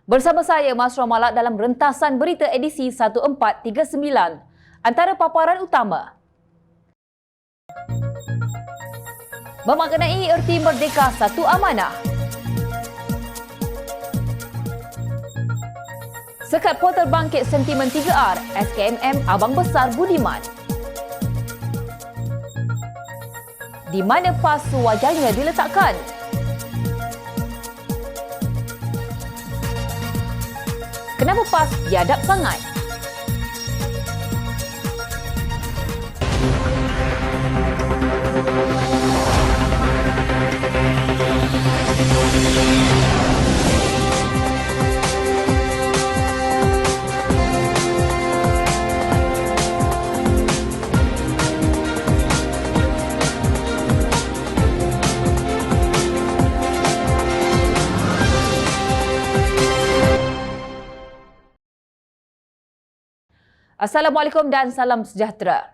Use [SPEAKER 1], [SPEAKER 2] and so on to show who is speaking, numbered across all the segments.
[SPEAKER 1] Bersama saya, Masra Malak dalam rentasan berita edisi 1439. Antara paparan utama. Memaknai erti merdeka satu amanah. Sekat portal bangkit sentimen 3R, SKMM Abang Besar Budiman. Di mana PAS wajahnya diletakkan? Kenapa PAS biadab sangat? Assalamualaikum dan salam sejahtera.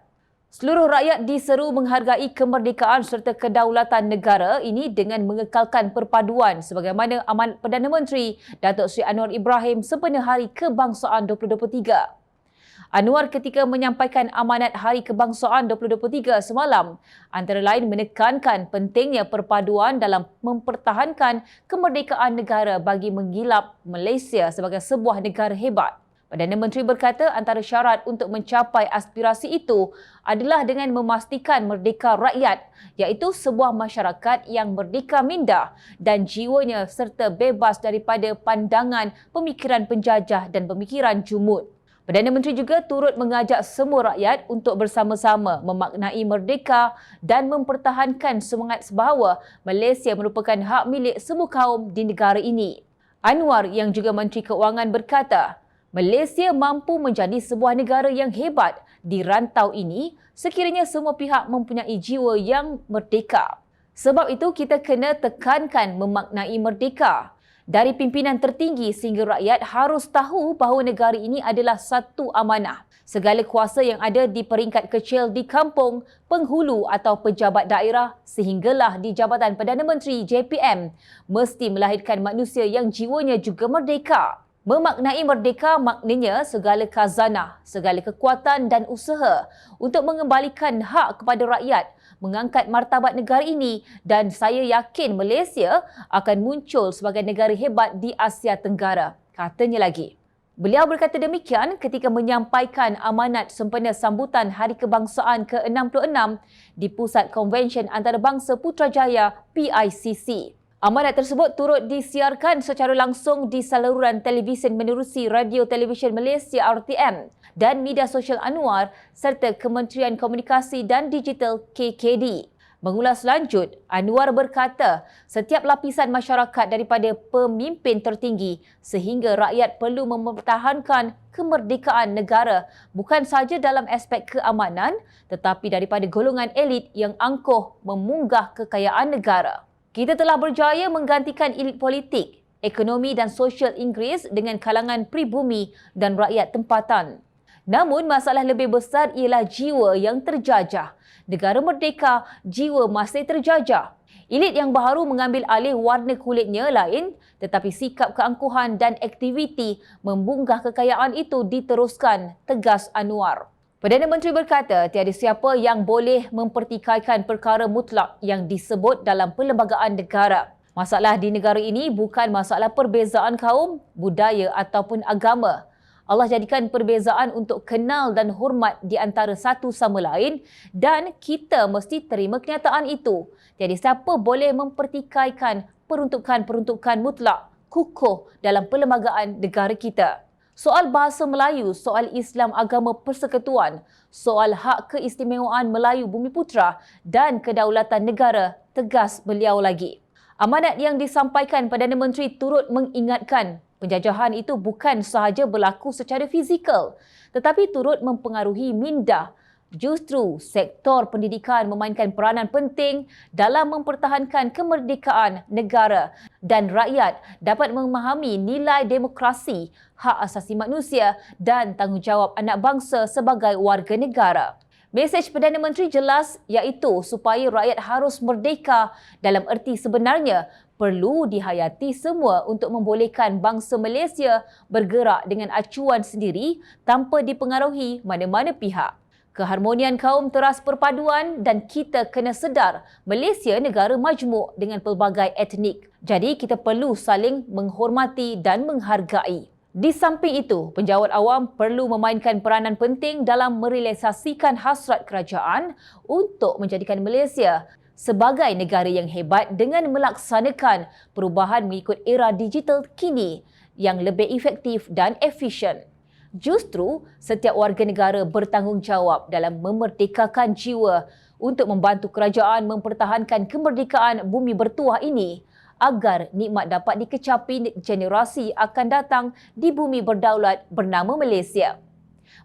[SPEAKER 1] Seluruh rakyat diseru menghargai kemerdekaan serta kedaulatan negara ini dengan mengekalkan perpaduan sebagaimana amanat Perdana Menteri Datuk Seri Anwar Ibrahim sempena Hari Kebangsaan 2023. Anwar ketika menyampaikan amanat Hari Kebangsaan 2023 semalam antara lain menekankan pentingnya perpaduan dalam mempertahankan kemerdekaan negara bagi menggilap Malaysia sebagai sebuah negara hebat. Perdana Menteri berkata antara syarat untuk mencapai aspirasi itu adalah dengan memastikan merdeka rakyat, iaitu sebuah masyarakat yang merdeka minda dan jiwanya serta bebas daripada pandangan pemikiran penjajah dan pemikiran jumud. Perdana Menteri juga turut mengajak semua rakyat untuk bersama-sama memaknai merdeka dan mempertahankan semangat bahawa Malaysia merupakan hak milik semua kaum di negara ini. Anwar yang juga Menteri Keuangan berkata, Malaysia mampu menjadi sebuah negara yang hebat di rantau ini sekiranya semua pihak mempunyai jiwa yang merdeka. Sebab itu kita kena tekankan memaknai merdeka. Dari pimpinan tertinggi sehingga rakyat harus tahu bahawa negara ini adalah satu amanah. Segala kuasa yang ada di peringkat kecil di kampung, penghulu atau pejabat daerah sehinggalah di Jabatan Perdana Menteri JPM mesti melahirkan manusia yang jiwanya juga merdeka. Memaknai merdeka maknanya segala khazanah, segala kekuatan dan usaha untuk mengembalikan hak kepada rakyat, mengangkat martabat negara ini dan saya yakin Malaysia akan muncul sebagai negara hebat di Asia Tenggara, katanya lagi. Beliau berkata demikian ketika menyampaikan amanat sempena sambutan Hari Kebangsaan ke-66 di Pusat Konvensyen Antarabangsa Putrajaya PICC. Amanat tersebut turut disiarkan secara langsung di saluran televisyen menerusi Radio Televisyen Malaysia RTM dan media sosial Anwar serta Kementerian Komunikasi dan Digital KKD. Mengulas lanjut, Anwar berkata setiap lapisan masyarakat daripada pemimpin tertinggi sehingga rakyat perlu mempertahankan kemerdekaan negara bukan sahaja dalam aspek keamanan tetapi daripada golongan elit yang angkuh memunggah kekayaan negara. Kita telah berjaya menggantikan elit politik, ekonomi dan sosial Inggeris dengan kalangan pribumi dan rakyat tempatan. Namun masalah lebih besar ialah jiwa yang terjajah. Negara merdeka, jiwa masih terjajah. Elit yang baru mengambil alih warna kulitnya lain tetapi sikap keangkuhan dan aktiviti membunggah kekayaan itu diteruskan, tegas Anwar. Perdana Menteri berkata tiada siapa yang boleh mempertikaikan perkara mutlak yang disebut dalam perlembagaan negara. Masalah di negara ini bukan masalah perbezaan kaum, budaya ataupun agama. Allah jadikan perbezaan untuk kenal dan hormat di antara satu sama lain dan kita mesti terima kenyataan itu. Tiada siapa boleh mempertikaikan peruntukan-peruntukan mutlak, kukuh dalam perlembagaan negara kita. Soal bahasa Melayu, soal Islam agama persekutuan, soal hak keistimewaan Melayu Bumiputra dan kedaulatan negara, tegas beliau lagi. Amanat yang disampaikan Perdana Menteri turut mengingatkan penjajahan itu bukan sahaja berlaku secara fizikal tetapi turut mempengaruhi minda. Justru sektor pendidikan memainkan peranan penting dalam mempertahankan kemerdekaan negara dan rakyat dapat memahami nilai demokrasi, hak asasi manusia dan tanggungjawab anak bangsa sebagai warga negara. Mesej Perdana Menteri jelas iaitu supaya rakyat harus merdeka dalam erti sebenarnya perlu dihayati semua untuk membolehkan bangsa Malaysia bergerak dengan acuan sendiri tanpa dipengaruhi mana-mana pihak. Keharmonian kaum teras perpaduan dan kita kena sedar Malaysia negara majmuk dengan pelbagai etnik. Jadi kita perlu saling menghormati dan menghargai. Di samping itu, penjawat awam perlu memainkan peranan penting dalam merealisasikan hasrat kerajaan untuk menjadikan Malaysia sebagai negara yang hebat dengan melaksanakan perubahan mengikut era digital kini yang lebih efektif dan efisien. Justru, setiap warga negara bertanggungjawab dalam memerdekakan jiwa untuk membantu kerajaan mempertahankan kemerdekaan bumi bertuah ini agar nikmat dapat dikecapi generasi akan datang di bumi berdaulat bernama Malaysia.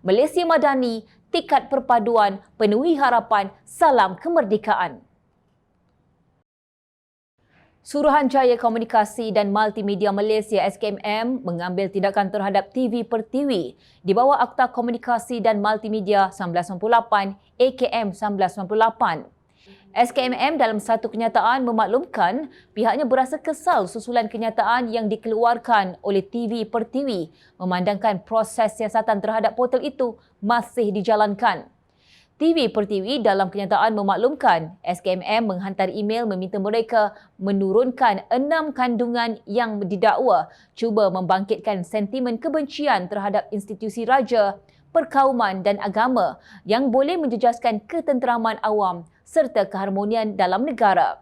[SPEAKER 1] Malaysia Madani, tikad perpaduan, penuhi harapan, salam kemerdekaan. Suruhanjaya Komunikasi dan Multimedia Malaysia SKMM mengambil tindakan terhadap TV Pertiwi di bawah Akta Komunikasi dan Multimedia 1998 AKM 1998. SKMM dalam satu kenyataan memaklumkan pihaknya berasa kesal susulan kenyataan yang dikeluarkan oleh TV Pertiwi memandangkan proses siasatan terhadap portal itu masih dijalankan. TV Pertiwi dalam kenyataan memaklumkan SKMM menghantar email meminta mereka menurunkan 6 kandungan yang didakwa cuba membangkitkan sentimen kebencian terhadap institusi raja, perkauman dan agama yang boleh menjejaskan ketenteraman awam serta keharmonian dalam negara.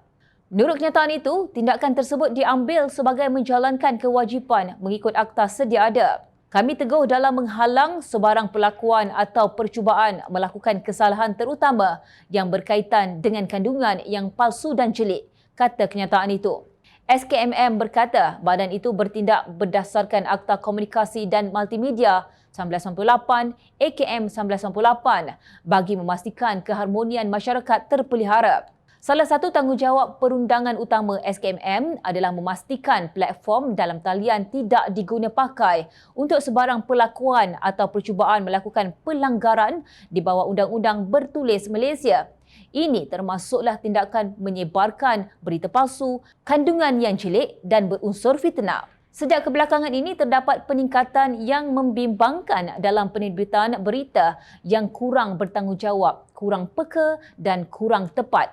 [SPEAKER 1] Menurut kenyataan itu, tindakan tersebut diambil sebagai menjalankan kewajipan mengikut akta sedia ada. Kami teguh dalam menghalang sebarang perlakuan atau percubaan melakukan kesalahan terutama yang berkaitan dengan kandungan yang palsu dan jelik, kata kenyataan itu. SKMM berkata badan itu bertindak berdasarkan Akta Komunikasi dan Multimedia 1998 AKM 1998 bagi memastikan keharmonian masyarakat terpelihara. Salah satu tanggungjawab perundangan utama SKMM adalah memastikan platform dalam talian tidak diguna pakai untuk sebarang perlakuan atau percubaan melakukan pelanggaran di bawah Undang-Undang Bertulis Malaysia. Ini termasuklah tindakan menyebarkan berita palsu, kandungan yang jelek dan berunsur fitnah. Sejak kebelakangan ini terdapat peningkatan yang membimbangkan dalam penerbitan berita yang kurang bertanggungjawab, kurang peka dan kurang tepat.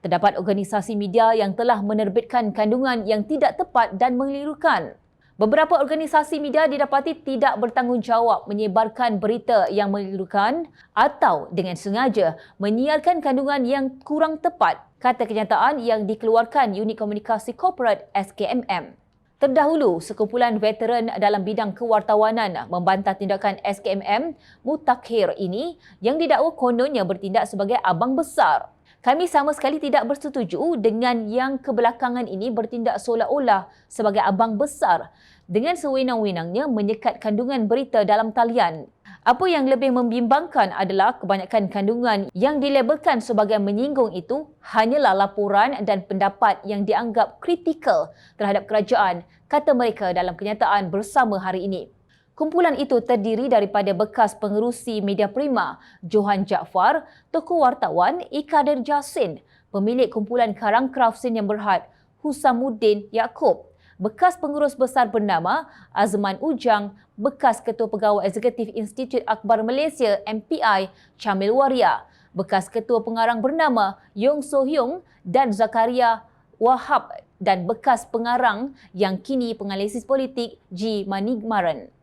[SPEAKER 1] Terdapat organisasi media yang telah menerbitkan kandungan yang tidak tepat dan mengelirukan. Beberapa organisasi media didapati tidak bertanggungjawab menyebarkan berita yang mengelirukan atau dengan sengaja menyiarkan kandungan yang kurang tepat, kata kenyataan yang dikeluarkan Unit Komunikasi Korporat SKMM. Terdahulu, sekumpulan veteran dalam bidang kewartawanan membantah tindakan SKMM mutakhir ini yang didakwa kononnya bertindak sebagai abang besar. Kami sama sekali tidak bersetuju dengan yang kebelakangan ini bertindak seolah-olah sebagai abang besar dengan sewenang-wenangnya menyekat kandungan berita dalam talian. Apa yang lebih membimbangkan adalah kebanyakan kandungan yang dilabelkan sebagai menyinggung itu hanyalah laporan dan pendapat yang dianggap kritikal terhadap kerajaan, kata mereka dalam kenyataan bersama hari ini. Kumpulan itu terdiri daripada bekas pengerusi Media Prima, Johan Jaafar, tokoh wartawan Ikadir Jasin, pemilik kumpulan Karang Krafsin yang berhad, Husamuddin Yaakob, bekas pengurus besar bernama Azman Ujang, bekas Ketua Pegawai Eksekutif Institut Akhbar Malaysia MPI, Chamil Waria, bekas Ketua Pengarang bernama Yong So Hyung dan Zakaria Wahab dan bekas pengarang yang kini penganalisis politik G. Manigmaran.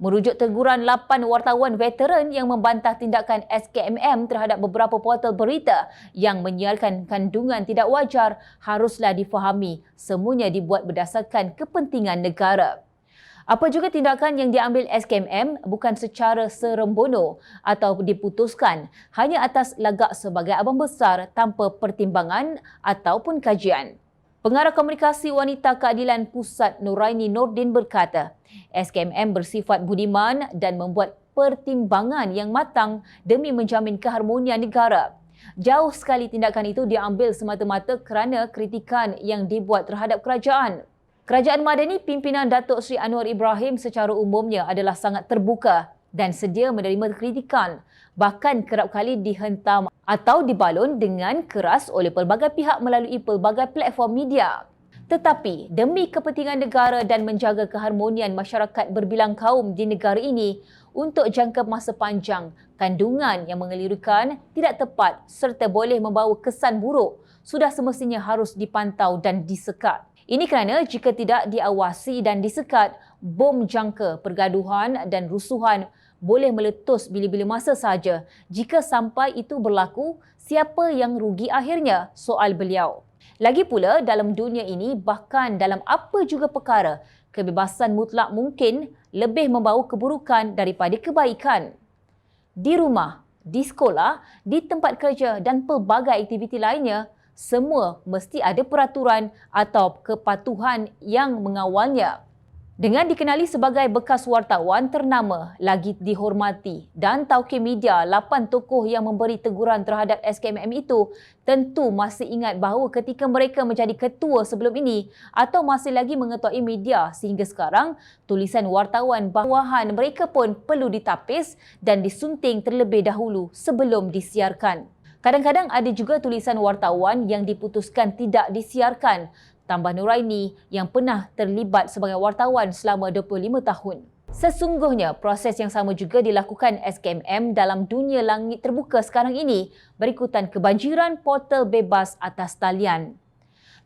[SPEAKER 1] Merujuk teguran 8 wartawan veteran yang membantah tindakan SKMM terhadap beberapa portal berita yang menyiarkan kandungan tidak wajar haruslah difahami semuanya dibuat berdasarkan kepentingan negara. Apa juga tindakan yang diambil SKMM bukan secara serembono atau diputuskan hanya atas lagak sebagai abang besar tanpa pertimbangan ataupun kajian. Pengarah Komunikasi Wanita Keadilan Pusat Nuraini Nordin berkata, SKMM bersifat budiman dan membuat pertimbangan yang matang demi menjamin keharmonian negara. Jauh sekali tindakan itu diambil semata-mata kerana kritikan yang dibuat terhadap kerajaan. Kerajaan Madani pimpinan Datuk Seri Anwar Ibrahim secara umumnya adalah sangat terbuka dan sedia menerima kritikan. bahkan kerap kali dihentam atau dibalun dengan keras oleh pelbagai pihak melalui pelbagai platform media. Tetapi demi kepentingan negara dan menjaga keharmonian masyarakat berbilang kaum di negara ini untuk jangka masa panjang, kandungan yang mengelirukan, tidak tepat serta boleh membawa kesan buruk sudah semestinya harus dipantau dan disekat. Ini kerana jika tidak diawasi dan disekat, bom jangka pergaduhan dan rusuhan boleh meletus bila-bila masa saja. Jika sampai itu berlaku, siapa yang rugi akhirnya? Soal beliau. Lagi pula, dalam dunia ini, bahkan dalam apa juga perkara, kebebasan mutlak mungkin lebih membawa keburukan daripada kebaikan. Di rumah, di sekolah, di tempat kerja dan pelbagai aktiviti lainnya, semua mesti ada peraturan atau kepatuhan yang mengawalnya. Dengan dikenali sebagai bekas wartawan ternama, lagi dihormati dan tauke media 8 tokoh yang memberi teguran terhadap SKMM itu tentu masih ingat bahawa ketika mereka menjadi ketua sebelum ini atau masih lagi mengetuai media sehingga sekarang, tulisan wartawan bawahan mereka pun perlu ditapis dan disunting terlebih dahulu sebelum disiarkan. Kadang-kadang ada juga tulisan wartawan yang diputuskan tidak disiarkan. Tambah Nuraini yang pernah terlibat sebagai wartawan selama 25 tahun. Sesungguhnya, proses yang sama juga dilakukan SKMM dalam dunia langit terbuka sekarang ini berikutan kebanjiran portal bebas atas talian.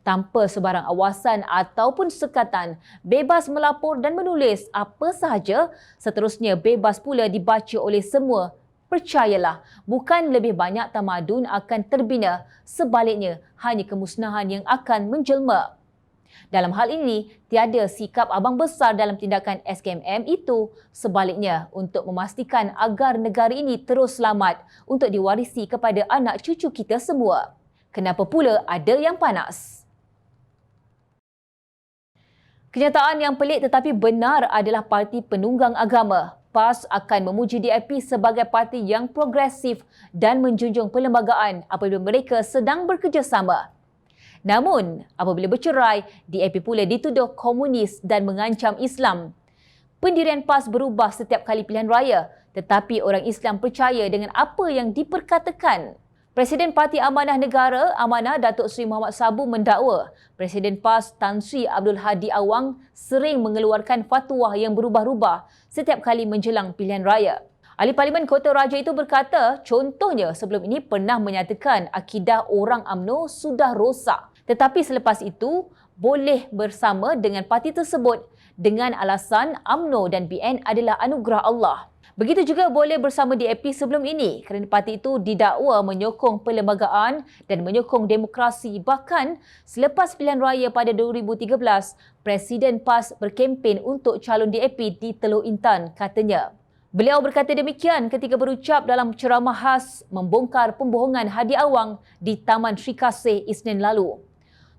[SPEAKER 1] Tanpa sebarang awasan ataupun sekatan, bebas melapor dan menulis apa sahaja, seterusnya bebas pula dibaca oleh semua. Percayalah, bukan lebih banyak tamadun akan terbina, sebaliknya hanya kemusnahan yang akan menjelma. Dalam hal ini, tiada sikap abang besar dalam tindakan SKMM itu, sebaliknya untuk memastikan agar negara ini terus selamat untuk diwarisi kepada anak cucu kita semua. Kenapa pula ada yang panas? Kenyataan yang pelik tetapi benar adalah Parti Penunggang Agama PAS akan memuji DAP sebagai parti yang progresif dan menjunjung perlembagaan apabila mereka sedang bekerjasama. Namun, apabila bercerai, DAP pula dituduh komunis dan mengancam Islam. Pendirian PAS berubah setiap kali pilihan raya, tetapi orang Islam percaya dengan apa yang diperkatakan. Presiden Parti Amanah Negara Amanah Datuk Seri Muhammad Sabu mendakwa Presiden PAS Tan Sri Abdul Hadi Awang sering mengeluarkan fatwa yang berubah-ubah setiap kali menjelang pilihan raya. Ahli Parlimen Kota Raja itu berkata, contohnya sebelum ini pernah menyatakan akidah orang UMNO sudah rosak. Tetapi selepas itu, boleh bersama dengan parti tersebut dengan alasan UMNO dan BN adalah anugerah Allah. Begitu juga boleh bersama DAP sebelum ini kerana parti itu didakwa menyokong perlembagaan dan menyokong demokrasi. Bahkan selepas pilihan raya pada 2013, Presiden PAS berkempen untuk calon DAP di Teluk Intan, katanya. Beliau berkata demikian ketika berucap dalam ceramah khas membongkar pembohongan Hadi Awang di Taman Sri Kasih Isnin lalu.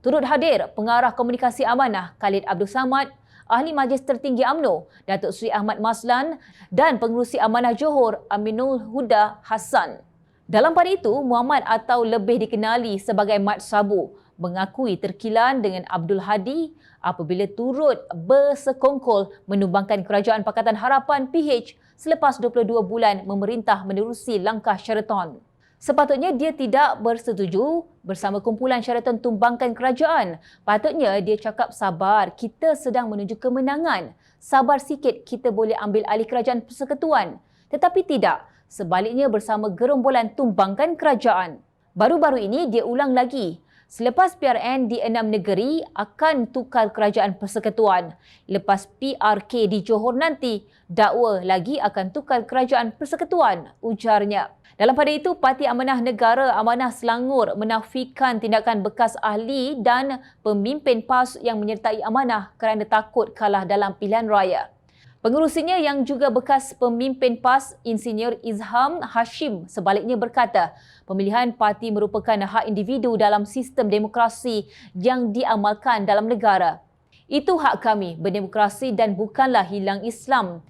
[SPEAKER 1] Turut hadir Pengarah Komunikasi Amanah Khalid Abdul Samad, Ahli Majlis Tertinggi UMNO Datuk Seri Ahmad Maslan dan Pengerusi Amanah Johor Aminul Huda Hassan. Dalam pada itu, Muhammad atau lebih dikenali sebagai Mat Sabu mengakui terkilan dengan Abdul Hadi apabila turut bersekongkol menumbangkan Kerajaan Pakatan Harapan PH selepas 22 bulan memerintah menerusi langkah Sheraton. Sepatutnya dia tidak bersetuju bersama kumpulan Sheraton tumbangkan kerajaan. Patutnya dia cakap sabar, kita sedang menuju kemenangan. Sabar sikit, kita boleh ambil alih kerajaan persekutuan. Tetapi tidak, sebaliknya bersama gerombolan tumbangkan kerajaan. Baru-baru ini dia ulang lagi. Selepas PRN di 6 negeri akan tukar kerajaan persekutuan. Lepas PRK di Johor nanti, dakwa lagi akan tukar kerajaan persekutuan, ujarnya. Dalam pada itu, Parti Amanah Negara Amanah Selangor menafikan tindakan bekas ahli dan pemimpin PAS yang menyertai Amanah kerana takut kalah dalam pilihan raya. Pengerusinya yang juga bekas pemimpin PAS, Insinyur Izham Hashim, sebaliknya berkata, pemilihan parti merupakan hak individu dalam sistem demokrasi yang diamalkan dalam negara. Itu hak kami berdemokrasi dan bukanlah hilang Islam.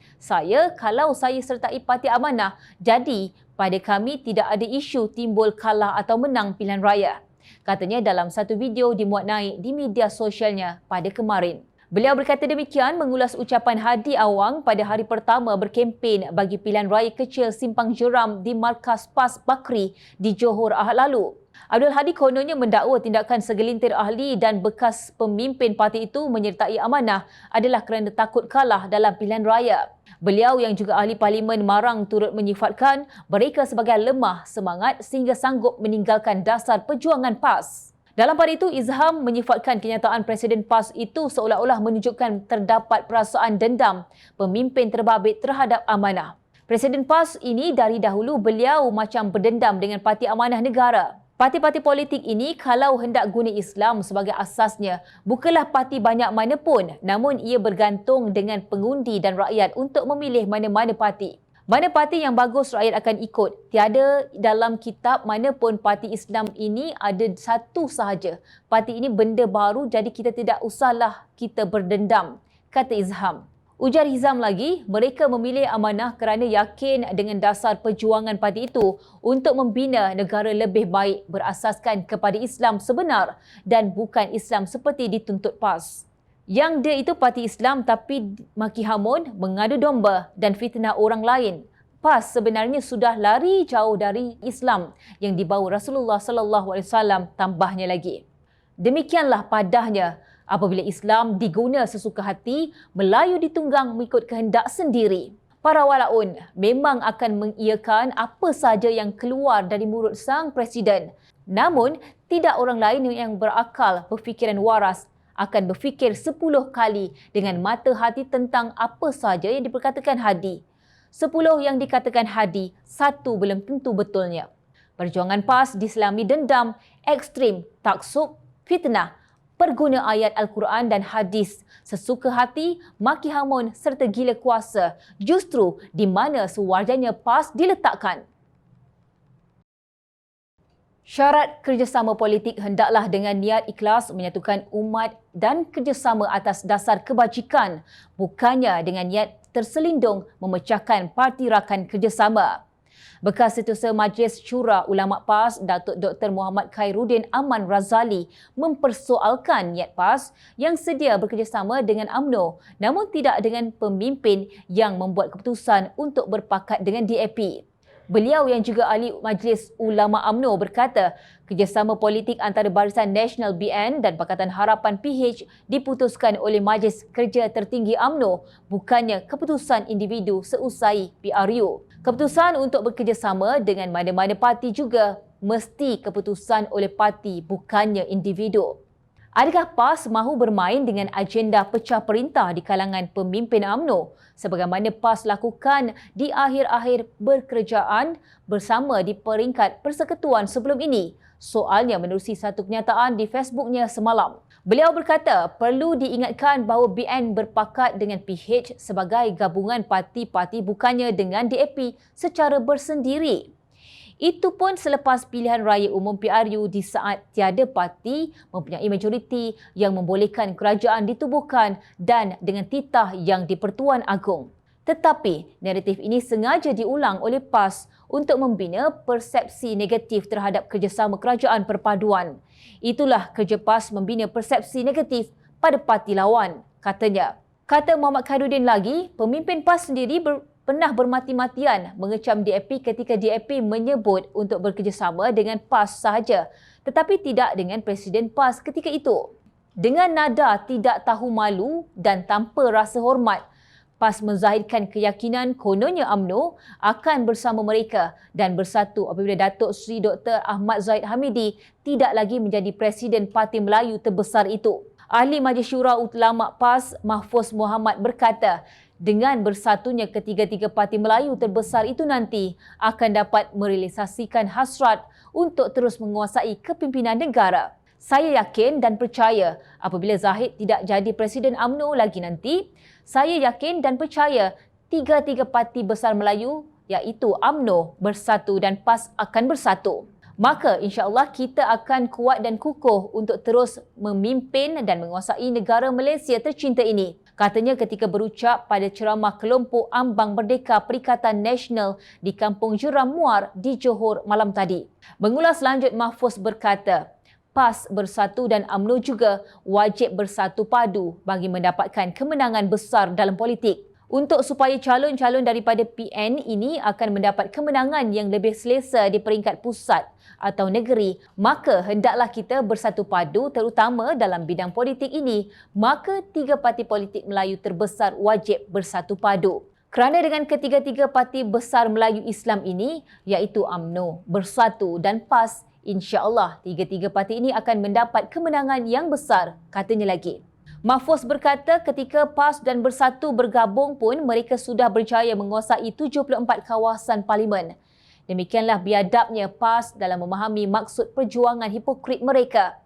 [SPEAKER 1] Kalau saya sertai Parti Amanah, jadi pada kami tidak ada isu timbul kalah atau menang pilihan raya. Katanya dalam satu video dimuat naik di media sosialnya pada kemarin. Beliau berkata demikian mengulas ucapan Hadi Awang pada hari pertama berkempen bagi pilihan raya kecil Simpang Jeram di markas PAS Bakri di Johor Ahad lalu. Abdul Hadi kononnya mendakwa tindakan segelintir ahli dan bekas pemimpin parti itu menyertai amanah adalah kerana takut kalah dalam pilihan raya. Beliau yang juga ahli parlimen Marang turut menyifatkan mereka sebagai lemah semangat sehingga sanggup meninggalkan dasar perjuangan PAS. Dalam pada itu, Izham menyifatkan kenyataan Presiden PAS itu seolah-olah menunjukkan terdapat perasaan dendam pemimpin terbabit terhadap amanah. Presiden PAS ini dari dahulu beliau macam berdendam dengan Parti Amanah Negara. Parti-parti politik ini kalau hendak guna Islam sebagai asasnya, bukanlah parti banyak mana pun, namun ia bergantung dengan pengundi dan rakyat untuk memilih mana-mana parti. Mana parti yang bagus rakyat akan ikut. Tiada dalam kitab mana pun parti Islam ini ada satu sahaja. Parti ini benda baru jadi kita tidak usahlah kita berdendam, kata Izham. Ujar Izham lagi, mereka memilih amanah kerana yakin dengan dasar perjuangan parti itu untuk membina negara lebih baik berasaskan kepada Islam sebenar dan bukan Islam seperti dituntut PAS. Yang dia itu parti Islam tapi maki hamun, mengadu domba dan fitnah orang lain. PAS sebenarnya sudah lari jauh dari Islam yang dibawa Rasulullah sallallahu alaihi wasallam, tambahnya lagi. Demikianlah padahnya apabila Islam diguna sesuka hati, Melayu ditunggang mengikut kehendak sendiri. Para walaun memang akan mengiyakan apa saja yang keluar dari mulut sang presiden. Namun, tidak orang lain yang berakal, berfikiran waras akan berfikir 10 kali dengan mata hati tentang apa saja yang diperkatakan Hadi. 10 yang dikatakan Hadi, 1 belum tentu betulnya. Perjuangan PAS diselami dendam, ekstrim, taksub, fitnah, perguna ayat Al-Quran dan hadis, sesuka hati, maki hamun serta gila kuasa, justru di mana sewajarnya PAS diletakkan. Syarat kerjasama politik hendaklah dengan niat ikhlas menyatukan umat dan kerjasama atas dasar kebajikan, bukannya dengan niat terselindung memecahkan parti rakan kerjasama. Bekas Setiausaha Majlis Syura Ulama PAS, Datuk Dr. Muhammad Khairuddin Aman Razali mempersoalkan niat PAS yang sedia bekerjasama dengan UMNO namun tidak dengan pemimpin yang membuat keputusan untuk berpakat dengan DAP. Beliau yang juga ahli Majlis Ulama UMNO berkata, kerjasama politik antara Barisan Nasional BN dan Pakatan Harapan PH diputuskan oleh Majlis Kerja Tertinggi UMNO, bukannya keputusan individu seusai PRU. Keputusan untuk bekerjasama dengan mana-mana parti juga mesti keputusan oleh parti, bukannya individu. Adakah PAS mahu bermain dengan agenda pecah perintah di kalangan pemimpin UMNO sebagaimana PAS lakukan di akhir-akhir berkerajaan bersama di peringkat persekutuan sebelum ini? Soalnya menerusi satu kenyataan di Facebooknya semalam. Beliau berkata perlu diingatkan bahawa BN berpakat dengan PH sebagai gabungan parti-parti bukannya dengan DAP secara bersendiri. Itu pun selepas pilihan raya umum PRU di saat tiada parti mempunyai majoriti yang membolehkan kerajaan ditubuhkan dan dengan titah yang di-Pertuan Agong. Tetapi naratif ini sengaja diulang oleh PAS untuk membina persepsi negatif terhadap kerjasama kerajaan perpaduan. Itulah kerja PAS membina persepsi negatif pada parti lawan, katanya. Kata Muhammad Khairuddin lagi, pemimpin PAS sendiri pernah bermati-matian mengecam DAP ketika DAP menyebut untuk bekerjasama dengan PAS sahaja tetapi tidak dengan Presiden PAS ketika itu. Dengan nada tidak tahu malu dan tanpa rasa hormat, PAS menzahirkan keyakinan kononnya UMNO akan bersama mereka dan bersatu apabila Datuk Seri Dr. Ahmad Zahid Hamidi tidak lagi menjadi Presiden Parti Melayu terbesar itu. Ahli Majlis Syura Ulama PAS Mahfuz Muhammad berkata, dengan bersatunya ketiga-tiga parti Melayu terbesar itu nanti akan dapat merealisasikan hasrat untuk terus menguasai kepimpinan negara. Saya yakin dan percaya apabila Zahid tidak jadi Presiden UMNO lagi nanti, saya yakin dan percaya tiga-tiga parti besar Melayu iaitu UMNO bersatu dan PAS akan bersatu. Maka insya-Allah kita akan kuat dan kukuh untuk terus memimpin dan menguasai negara Malaysia tercinta ini. Katanya ketika berucap pada ceramah kelompok Ambang Merdeka Perikatan Nasional di Kampung Jeram Muar di Johor malam tadi. Mengulas lanjut, Mahfuz berkata, PAS bersatu dan UMNO juga wajib bersatu padu bagi mendapatkan kemenangan besar dalam politik. Untuk supaya calon-calon daripada PN ini akan mendapat kemenangan yang lebih selesa di peringkat pusat atau negeri, maka hendaklah kita bersatu padu terutama dalam bidang politik ini. Maka tiga parti politik Melayu terbesar wajib bersatu padu. Kerana dengan ketiga-tiga parti besar Melayu Islam ini, iaitu UMNO, Bersatu dan PAS, insya-Allah tiga-tiga parti ini akan mendapat kemenangan yang besar, katanya lagi. Mahfuz berkata ketika PAS dan Bersatu bergabung pun mereka sudah berjaya menguasai 74 kawasan parlimen. Demikianlah biadabnya PAS dalam memahami maksud perjuangan hipokrit mereka.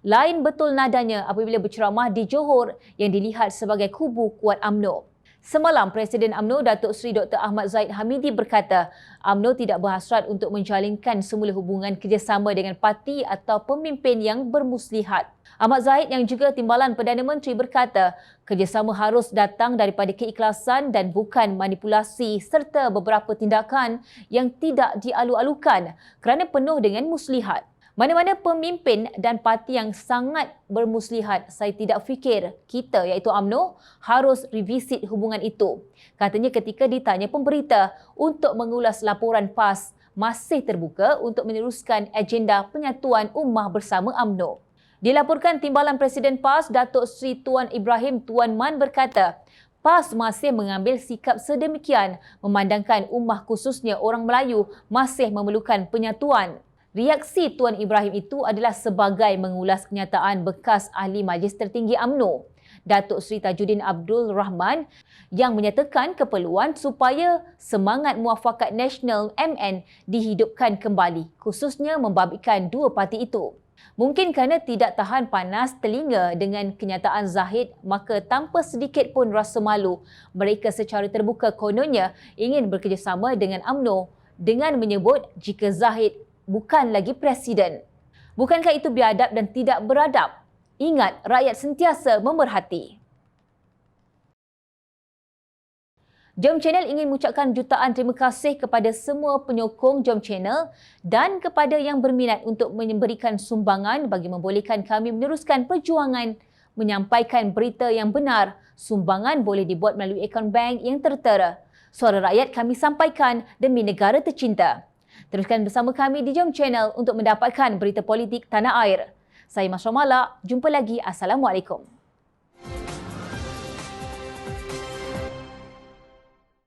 [SPEAKER 1] Lain betul nadanya apabila berceramah di Johor yang dilihat sebagai kubu kuat UMNO. Semalam, Presiden UMNO Datuk Seri Dr. Ahmad Zahid Hamidi berkata, UMNO tidak berhasrat untuk menjalinkan semula hubungan kerjasama dengan parti atau pemimpin yang bermuslihat. Ahmad Zahid yang juga Timbalan Perdana Menteri berkata, kerjasama harus datang daripada keikhlasan dan bukan manipulasi serta beberapa tindakan yang tidak dialu-alukan kerana penuh dengan muslihat. Mana-mana pemimpin dan parti yang sangat bermuslihat, saya tidak fikir kita iaitu UMNO harus revisit hubungan itu. Katanya ketika ditanya pemberita untuk mengulas laporan PAS masih terbuka untuk meneruskan agenda penyatuan ummah bersama UMNO. Dilaporkan Timbalan Presiden PAS Datuk Seri Tuan Ibrahim Tuan Man berkata, PAS masih mengambil sikap sedemikian memandangkan ummah khususnya orang Melayu masih memerlukan penyatuan. Reaksi Tuan Ibrahim itu adalah sebagai mengulas kenyataan bekas Ahli Majlis Tertinggi UMNO, Datuk Seri Tajuddin Abdul Rahman yang menyatakan keperluan supaya semangat muafakat nasional MN dihidupkan kembali, khususnya membabitkan dua parti itu. Mungkin kerana tidak tahan panas telinga dengan kenyataan Zahid, maka tanpa sedikit pun rasa malu, mereka secara terbuka kononnya ingin bekerjasama dengan UMNO dengan menyebut jika Zahid bukan lagi presiden. Bukankah itu biadab dan tidak beradab? Ingat, rakyat sentiasa memerhati. Jom Channel ingin mengucapkan jutaan terima kasih kepada semua penyokong Jom Channel dan kepada yang berminat untuk memberikan sumbangan bagi membolehkan kami meneruskan perjuangan menyampaikan berita yang benar. Sumbangan boleh dibuat melalui akaun bank yang tertera. Suara rakyat kami sampaikan demi negara tercinta. Teruskan bersama kami di Jom Channel untuk mendapatkan berita politik tanah air. Saya Masra Malak, jumpa lagi. Assalamualaikum.